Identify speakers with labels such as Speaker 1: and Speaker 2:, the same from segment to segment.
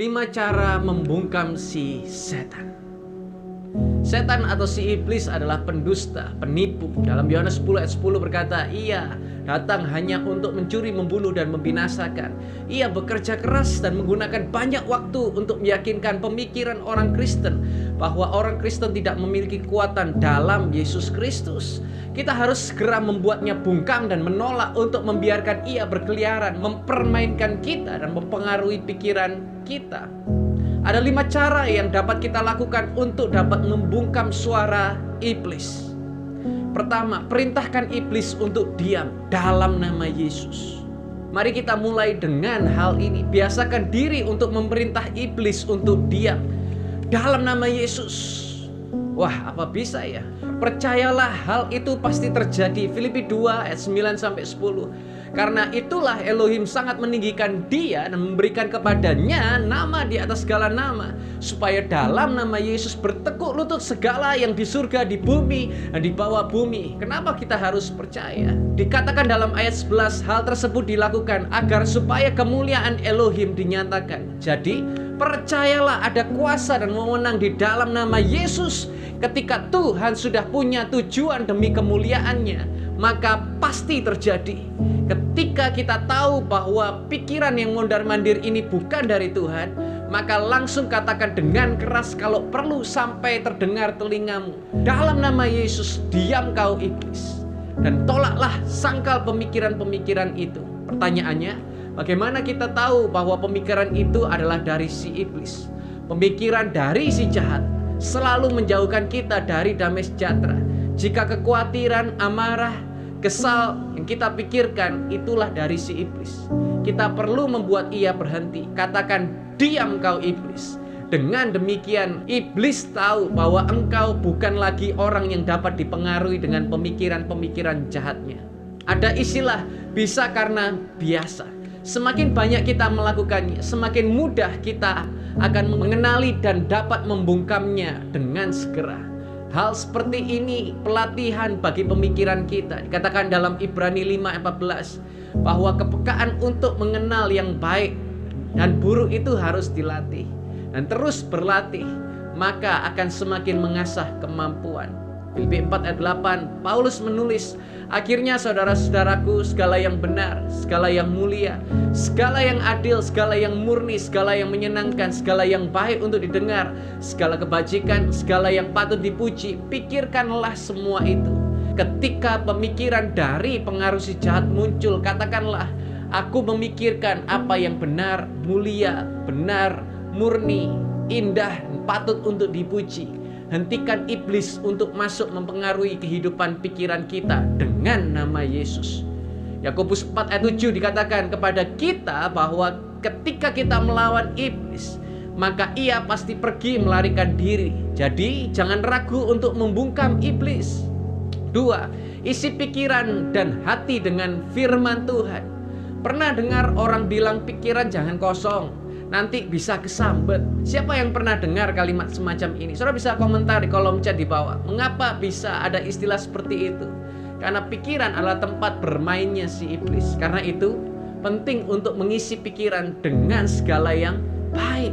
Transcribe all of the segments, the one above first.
Speaker 1: 5 cara membungkam si setan. Setan atau si iblis adalah pendusta, penipu. Dalam Yohanes 10 ayat 10 berkata, ia datang hanya untuk mencuri, membunuh, dan membinasakan. Ia bekerja keras dan menggunakan banyak waktu untuk meyakinkan pemikiran orang Kristen bahwa orang Kristen tidak memiliki kekuatan dalam Yesus Kristus. Kita harus segera membuatnya bungkam dan menolak untuk membiarkan ia berkeliaran, mempermainkan kita dan mempengaruhi pikiran kita. Ada 5 cara yang dapat kita lakukan untuk dapat membungkam suara iblis. Pertama, perintahkan iblis untuk diam dalam nama Yesus. Mari kita mulai dengan hal ini. Biasakan diri untuk memerintah iblis untuk diam dalam nama Yesus. Wah, apa bisa ya? Percayalah hal itu pasti terjadi. Filipi 2 ayat 9-10. Karena itulah Elohim sangat meninggikan dia dan memberikan kepadanya nama di atas segala nama, supaya dalam nama Yesus bertekuk lutut segala yang di surga, di bumi, dan di bawah bumi. Kenapa kita harus percaya? Dikatakan dalam ayat 11, hal tersebut dilakukan agar supaya kemuliaan Elohim dinyatakan. Jadi, percayalah ada kuasa dan wewenang di dalam nama Yesus. Ketika Tuhan sudah punya tujuan demi kemuliaannya, maka pasti terjadi. Ketika kita tahu bahwa pikiran yang mondar-mandir ini bukan dari Tuhan, maka langsung katakan dengan keras kalau perlu sampai terdengar telingamu. Dalam nama Yesus, diam kau iblis. Dan tolaklah sangkal pemikiran-pemikiran itu. Pertanyaannya, bagaimana kita tahu bahwa pemikiran itu adalah dari si iblis? Pemikiran dari si jahat selalu menjauhkan kita dari damai sejahtera. Jika kekhawatiran, amarah, kesal yang kita pikirkan itulah dari si iblis, kita perlu membuat ia berhenti. Katakan, diam kau iblis. Dengan demikian, iblis tahu bahwa engkau bukan lagi orang yang dapat dipengaruhi dengan pemikiran-pemikiran jahatnya. Ada istilah, bisa karena biasa. Semakin banyak kita melakukannya, semakin mudah kita akan mengenali dan dapat membungkamnya dengan segera. Hal seperti ini pelatihan bagi pemikiran kita. Dikatakan dalam Ibrani 5:14 bahwa kepekaan untuk mengenal yang baik dan buruk itu harus dilatih dan terus berlatih, maka akan semakin mengasah kemampuan. Filipi 4 ayat 8, Paulus menulis, akhirnya saudara-saudaraku, segala yang benar, segala yang mulia, segala yang adil, segala yang murni, segala yang menyenangkan, segala yang baik untuk didengar, segala kebajikan, segala yang patut dipuji, pikirkanlah semua itu. Ketika pemikiran dari pengaruh si jahat muncul, katakanlah, aku memikirkan apa yang benar, mulia, benar, murni, indah, patut untuk dipuji. Hentikan iblis untuk masuk mempengaruhi kehidupan pikiran kita dengan nama Yesus. Yakobus 4 ayat 7 dikatakan kepada kita bahwa ketika kita melawan iblis, maka ia pasti pergi melarikan diri. Jadi jangan ragu untuk membungkam iblis. 2. Isi pikiran dan hati dengan firman Tuhan. Pernah dengar orang bilang pikiran jangan kosong, nanti bisa kesambet. Siapa yang pernah dengar kalimat semacam ini? Saudara bisa komentar di kolom chat di bawah. Mengapa bisa ada istilah seperti itu? Karena pikiran adalah tempat bermainnya si iblis. Karena itu penting untuk mengisi pikiran dengan segala yang baik.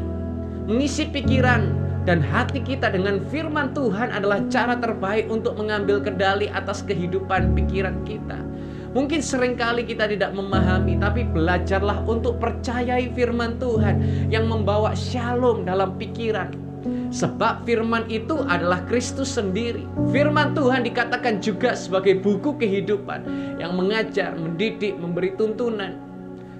Speaker 1: Mengisi pikiran dan hati kita dengan firman Tuhan adalah cara terbaik untuk mengambil kendali atas kehidupan pikiran kita. Mungkin seringkali kita tidak memahami, tapi belajarlah untuk percayai firman Tuhan yang membawa shalom dalam pikiran. Sebab firman itu adalah Kristus sendiri. Firman Tuhan dikatakan juga sebagai buku kehidupan yang mengajar, mendidik, memberi tuntunan.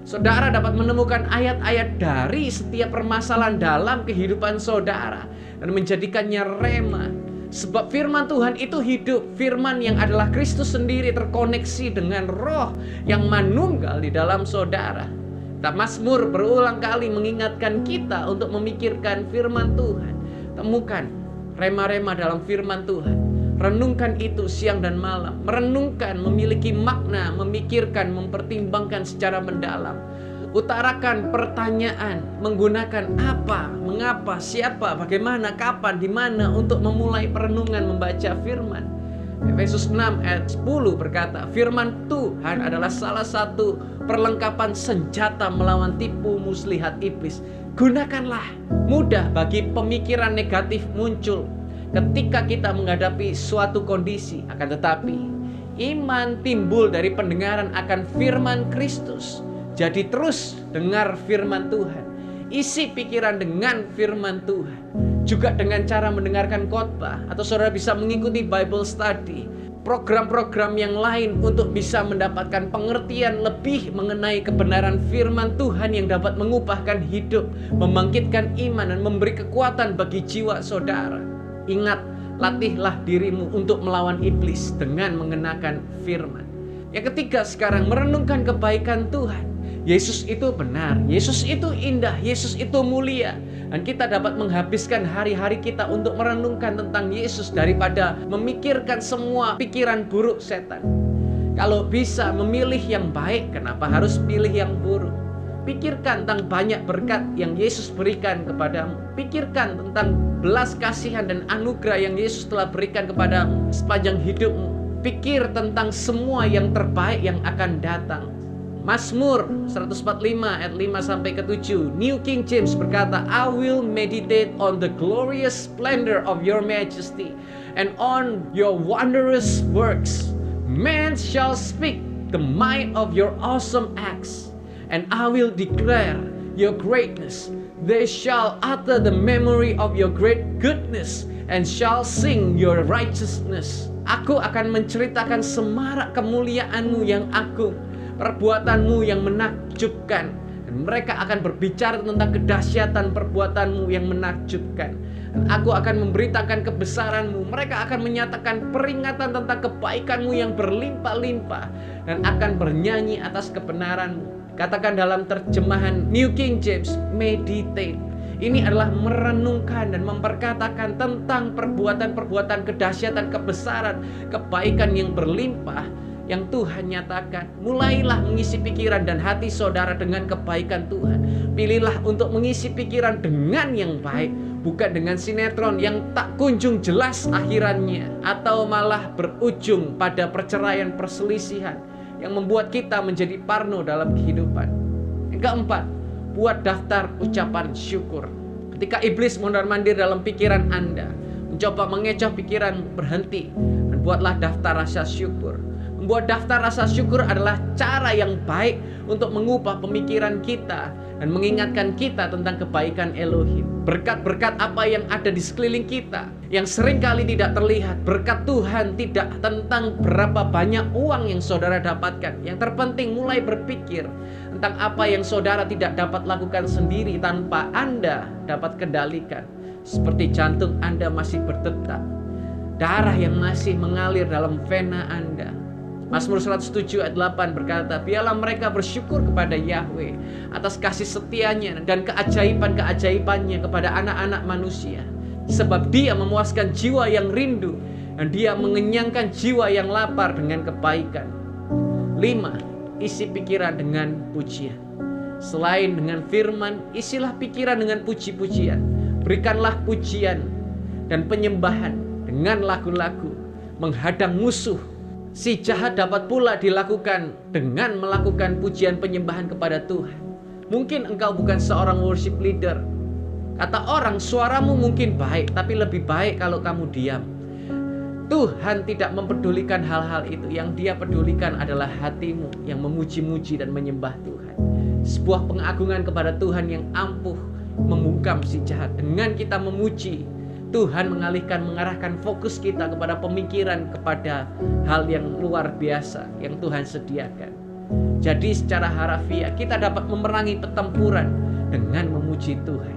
Speaker 1: Saudara dapat menemukan ayat-ayat dari setiap permasalahan dalam kehidupan saudara dan menjadikannya rema. Sebab firman Tuhan itu hidup. Firman yang adalah Kristus sendiri terkoneksi dengan roh yang manunggal di dalam saudara. Mazmur berulang kali mengingatkan kita untuk memikirkan firman Tuhan. Temukan rema-rema dalam firman Tuhan. Renungkan itu siang dan malam. Merenungkan, memiliki makna, memikirkan, mempertimbangkan secara mendalam. Utarakan pertanyaan menggunakan apa, mengapa, siapa, bagaimana, kapan, di mana untuk memulai perenungan membaca firman. Efesus 6 ayat 10 berkata, firman Tuhan adalah salah satu perlengkapan senjata melawan tipu muslihat iblis. Gunakanlah. Mudah bagi pemikiran negatif muncul ketika kita menghadapi suatu kondisi. Akan tetapi, iman timbul dari pendengaran akan firman Kristus. Jadi terus dengar firman Tuhan. Isi pikiran dengan firman Tuhan. Juga dengan cara mendengarkan khotbah, atau saudara bisa mengikuti Bible study, program-program yang lain untuk bisa mendapatkan pengertian lebih mengenai kebenaran firman Tuhan yang dapat mengubahkan hidup, membangkitkan iman, dan memberi kekuatan bagi jiwa saudara. Ingat, latihlah dirimu untuk melawan iblis dengan mengenakan firman. Yang ketiga sekarang, merenungkan kebaikan Tuhan. Yesus itu benar, Yesus itu indah, Yesus itu mulia. Dan kita dapat menghabiskan hari-hari kita untuk merenungkan tentang Yesus daripada memikirkan semua pikiran buruk setan. Kalau bisa memilih yang baik, kenapa harus pilih yang buruk? Pikirkan tentang banyak berkat yang Yesus berikan kepadamu. Pikirkan tentang belas kasihan dan anugerah yang Yesus telah berikan kepadamu sepanjang hidupmu. Pikir tentang semua yang terbaik yang akan datang. Mazmur 145 ayat 5-7, New King James berkata, I will meditate on the glorious splendor of your majesty and on your wondrous works. Men shall speak the might of your awesome acts, and I will declare your greatness. They shall utter the memory of your great goodness and shall sing your righteousness. Aku akan menceritakan semarak kemuliaanmu yang agung, perbuatanmu yang menakjubkan. Dan mereka akan berbicara tentang kedahsyatan perbuatanmu yang menakjubkan. Dan aku akan memberitakan kebesaranmu. Mereka akan menyatakan peringatan tentang kebaikanmu yang berlimpah-limpah, dan akan bernyanyi atas kebenaranmu. Katakan dalam terjemahan New King James, meditate. Ini adalah merenungkan dan memperkatakan tentang perbuatan-perbuatan kedahsyatan, kebesaran, kebaikan yang berlimpah yang Tuhan nyatakan. Mulailah mengisi pikiran dan hati saudara dengan kebaikan Tuhan. Pilihlah untuk mengisi pikiran dengan yang baik, bukan dengan sinetron yang tak kunjung jelas akhirannya, atau malah berujung pada perceraian, perselisihan yang membuat kita menjadi parno dalam kehidupan. Yang keempat, buat daftar ucapan syukur. Ketika iblis mondar-mandir dalam pikiran Anda, mencoba mengecoh pikiran, berhenti dan buatlah daftar rasa syukur. Membuat daftar rasa syukur adalah cara yang baik untuk mengubah pemikiran kita dan mengingatkan kita tentang kebaikan Elohim. Berkat-berkat apa yang ada di sekeliling kita yang seringkali tidak terlihat. Berkat Tuhan tidak tentang berapa banyak uang yang saudara dapatkan. Yang terpenting mulai berpikir tentang apa yang saudara tidak dapat lakukan sendiri tanpa Anda dapat kendalikan. Seperti jantung Anda masih berdetak, darah yang masih mengalir dalam vena Anda. Mazmur 107 ayat 8 berkata, biarlah mereka bersyukur kepada Yahweh atas kasih setianya dan keajaiban-keajaibannya kepada anak-anak manusia. Sebab dia memuaskan jiwa yang rindu dan dia mengenyangkan jiwa yang lapar dengan kebaikan. 5. Isi pikiran dengan pujian. Selain dengan firman, isilah pikiran dengan puji-pujian. Berikanlah pujian dan penyembahan dengan lagu-lagu menghadang musuh. Si jahat dapat pula dilakukan dengan melakukan pujian penyembahan kepada Tuhan. Mungkin engkau bukan seorang worship leader. Kata orang, suaramu mungkin baik, tapi lebih baik kalau kamu diam. Tuhan tidak mempedulikan hal-hal itu. Yang Dia pedulikan adalah hatimu yang memuji-muji dan menyembah Tuhan. Sebuah pengagungan kepada Tuhan yang ampuh membungkam si jahat. Dengan kita memuji, Tuhan mengarahkan fokus kita kepada pemikiran, kepada hal yang luar biasa yang Tuhan sediakan. Jadi secara harafiah kita dapat memerangi pertempuran dengan memuji Tuhan.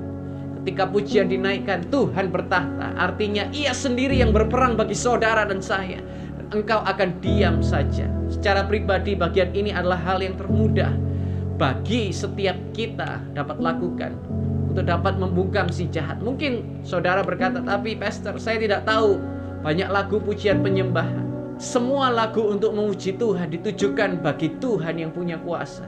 Speaker 1: Ketika pujian dinaikkan, Tuhan bertahta. Artinya Ia sendiri yang berperang bagi saudara dan saya. Dan engkau akan diam saja. Secara pribadi bagian ini adalah hal yang termudah bagi setiap kita dapat lakukan untuk dapat membungkam si jahat. Mungkin saudara berkata, tapi pastor, saya tidak tahu banyak lagu pujian penyembahan. Semua lagu untuk memuji Tuhan ditujukan bagi Tuhan yang punya kuasa.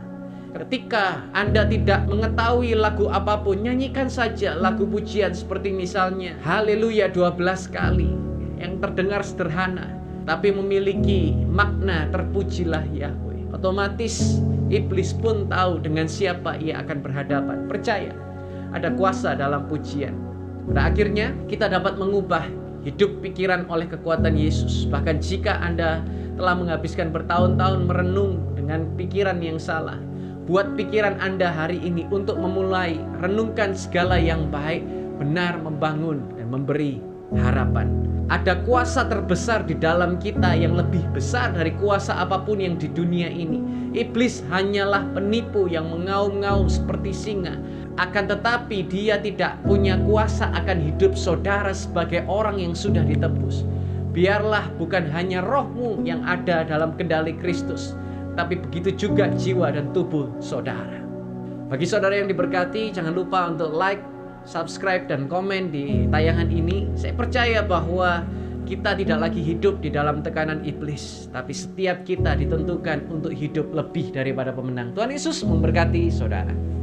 Speaker 1: Ketika Anda tidak mengetahui lagu apapun, nyanyikan saja lagu pujian seperti misalnya Haleluya 12 kali, yang terdengar sederhana tapi memiliki makna terpujilah Yahweh. Otomatis iblis pun tahu dengan siapa ia akan berhadapan. Percaya, ada kuasa dalam pujian. Pada akhirnya kita dapat mengubah hidup pikiran oleh kekuatan Yesus. Bahkan jika Anda telah menghabiskan bertahun-tahun merenung dengan pikiran yang salah, buat pikiran Anda hari ini untuk memulai renungkan segala yang baik, benar, membangun, dan memberi harapan. Ada kuasa terbesar di dalam kita yang lebih besar dari kuasa apapun yang di dunia ini. Iblis hanyalah penipu yang mengaum-ngaum seperti singa. Akan tetapi dia tidak punya kuasa akan hidup saudara sebagai orang yang sudah ditebus. Biarlah bukan hanya rohmu yang ada dalam kendali Kristus, tapi begitu juga jiwa dan tubuh saudara. Bagi saudara yang diberkati, jangan lupa untuk like, subscribe, dan komen di tayangan ini. Saya percaya bahwa kita tidak lagi hidup di dalam tekanan iblis, tapi setiap kita ditentukan untuk hidup lebih daripada pemenang. Tuhan Yesus memberkati saudara.